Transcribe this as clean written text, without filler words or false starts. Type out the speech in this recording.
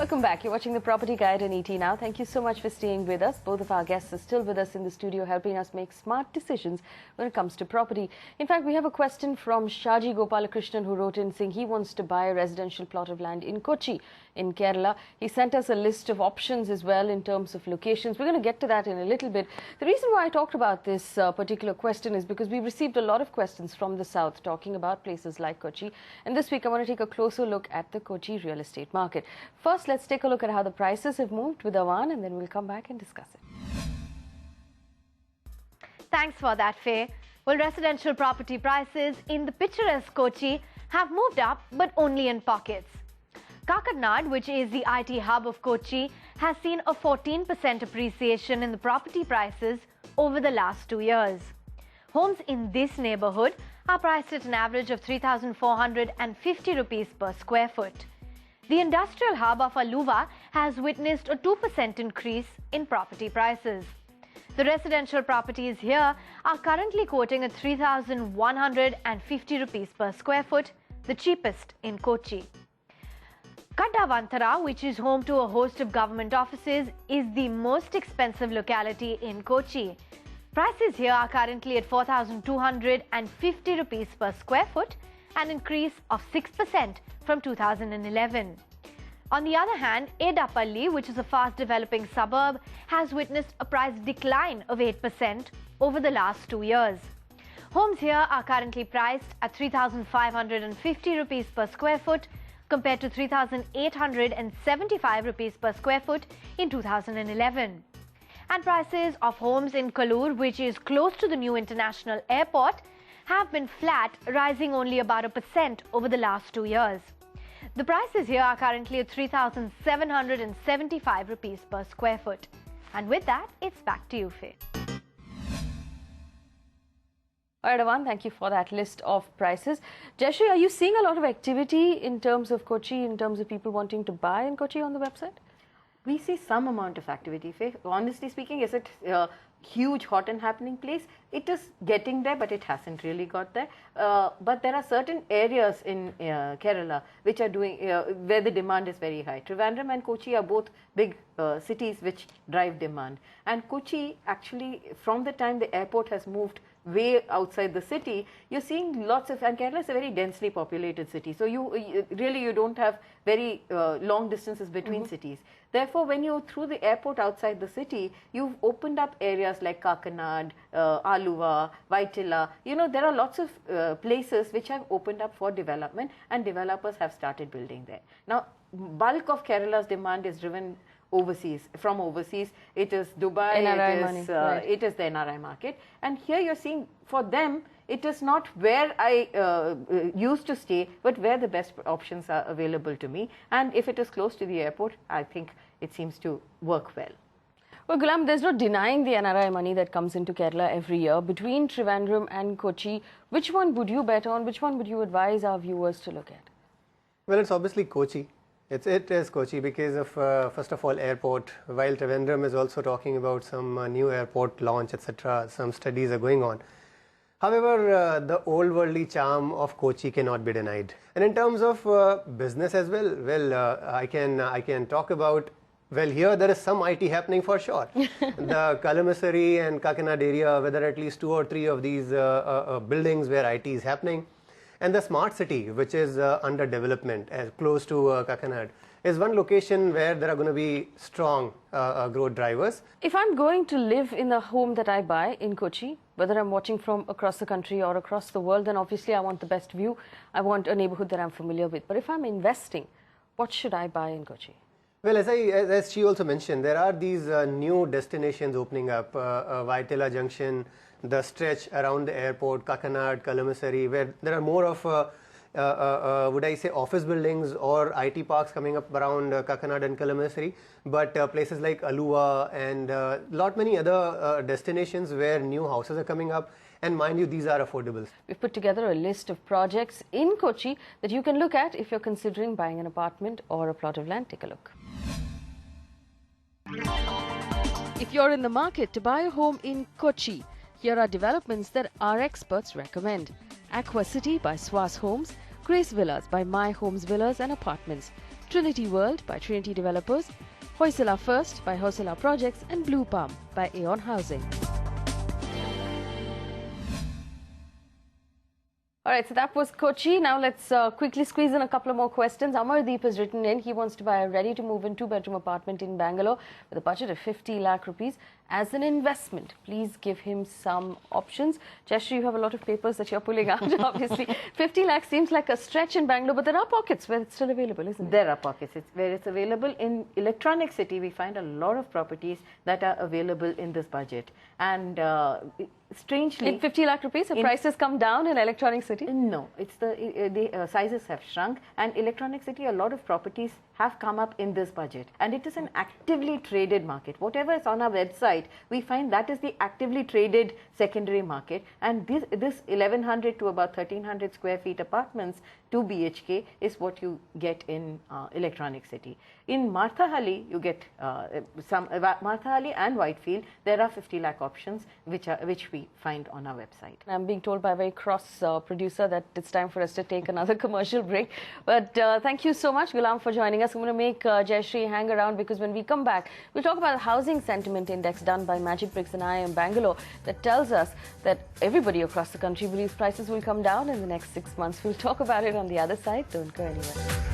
Welcome back. You're watching the Property Guide on ET Now. Thank you so much for staying with us. Both of our guests are still with us in the studio, helping us make smart decisions when it comes to property. In fact, we have a question from Shaji Gopalakrishnan, who wrote in saying he wants to buy a residential plot of land in Kochi, in Kerala. He sent us a list of options as well in terms of locations. We're going to get to that in a little bit. The reason why I talked about this particular question is because we received a lot of questions from the south talking about places like Kochi. And this week, I want to take a closer look at the Kochi real estate market. First, let's take a look at how the prices have moved with Awan, and then we'll come back and discuss it. Thanks for that, Faye. Well, residential property prices in the picturesque Kochi have moved up, but only in pockets. Kakarnad, which is the IT hub of Kochi, has seen a 14% appreciation in the property prices over the last 2 years. Homes in this neighborhood are priced at an average of 3,450 rupees per square foot. The industrial hub of Aluva has witnessed a 2% increase in property prices. The residential properties here are currently quoting at 3,150 rupees per square foot, the cheapest in Kochi. Kaddavantara, which is home to a host of government offices, is the most expensive locality in Kochi. Prices here are currently at 4,250 rupees per square foot, an increase of 6% from 2011. On the other hand, Edapalli, which is a fast-developing suburb, has witnessed a price decline of 8% over the last 2 years. Homes here are currently priced at 3,550 rupees per square foot compared to 3,875 rupees per square foot in 2011. And prices of homes in Kalur, which is close to the new international airport, have been flat, rising only about 1% over the last 2 years. The prices here are currently at 3,775 rupees per square foot. And with that, it's back to you, Faye. All right, Avan, thank you for that list of prices. Jayashree, are you seeing a lot of activity in terms of Kochi, in terms of people wanting to buy in Kochi on the website? We see some amount of activity, Faye. Honestly speaking, is it a huge, hot and happening place? It is getting there, but it hasn't really got there. But there are certain areas in Kerala which are doing, where the demand is very high. Trivandrum and Kochi are both big cities which drive demand. And Kochi, actually, from the time the airport has moved way outside the city, you're seeing lots of, and Kerala is a very densely populated city, so you don't have very long distances between cities. Therefore, when you're through the airport outside the city, you've opened up areas like Kakarnad, Aluva, Vaitila. You know, there are lots of places which have opened up for development, and developers have started building there. Now, bulk of Kerala's demand is driven from overseas. It is Dubai, it is the NRI market. And here you're seeing, for them, it is not where I used to stay, but where the best options are available to me. And if it is close to the airport, I think it seems to work well. Well, Gulam, there's no denying the NRI money that comes into Kerala every year. Between Trivandrum and Kochi, which one would you bet on? Which one would you advise our viewers to look at? Well, it's obviously Kochi. It is Kochi because of, first of all, airport. While Trivandrum is also talking about some new airport launch, etc., some studies are going on. However, the old worldly charm of Kochi cannot be denied. And in terms of business as well, I can talk about, well, here there is some IT happening for sure. The Kalamassery and Kakinad area, whether at least 2 or 3 of these buildings where IT is happening. And the smart city, which is under development, as close to Kakinad, is one location where there are going to be strong growth drivers. If I'm going to live in the home that I buy in Kochi, whether I'm watching from across the country or across the world, then obviously I want the best view. I want a neighborhood that I'm familiar with. But if I'm investing, what should I buy in Kochi? Well, as she also mentioned, there are these new destinations opening up, Vaitila Junction, the stretch around the airport, Kakinad, Kalamassery, where there are more of, would I say, office buildings or IT parks coming up around Kakinad and Kalamassery, but places like Aluva and many other destinations where new houses are coming up. And mind you, these are affordable. We've put together a list of projects in Kochi that you can look at if you're considering buying an apartment or a plot of land. Take a look. If you're in the market to buy a home in Kochi, here are developments that our experts recommend. Aqua City by Swas Homes, Grace Villas by My Homes Villas and Apartments, Trinity World by Trinity Developers, Hoysala First by Hoysala Projects, and Blue Palm by Aeon Housing. All right, so that was Kochi. Now let's quickly squeeze in a couple of more questions. Amardeep has written in. He wants to buy a ready-to-move-in two-bedroom apartment in Bangalore with a budget of 50 lakh rupees as an investment. Please give him some options. Jayashree, you have a lot of papers that you're pulling out, obviously. 50 lakh seems like a stretch in Bangalore, but there are pockets where it's still available, isn't it? There are pockets where it's available. In Electronic City, we find a lot of properties that are available in this budget. And strangely, in 50 lakh rupees, the prices come down in Electronic City? No, it's the sizes have shrunk, and Electronic City, a lot of properties have come up in this budget, and it is an actively traded market. Whatever is on our website, we find that is the actively traded secondary market, and this 1100 to about 1300 square feet apartments, 2 BHK, is what you get in Electronic City. In Marthahalli, you get Marthahalli and Whitefield. There are 50 lakh options which we find on our website. I'm being told by a very cross producer that it's time for us to take another commercial break. But thank you so much, Ghulam, for joining us. I'm going to make Jayashree hang around, because when we come back, we'll talk about the Housing Sentiment Index done by Magic Bricks and IIM Bangalore that tells us that everybody across the country believes prices will come down in the next 6 months. We'll talk about it on the other side. Don't go anywhere.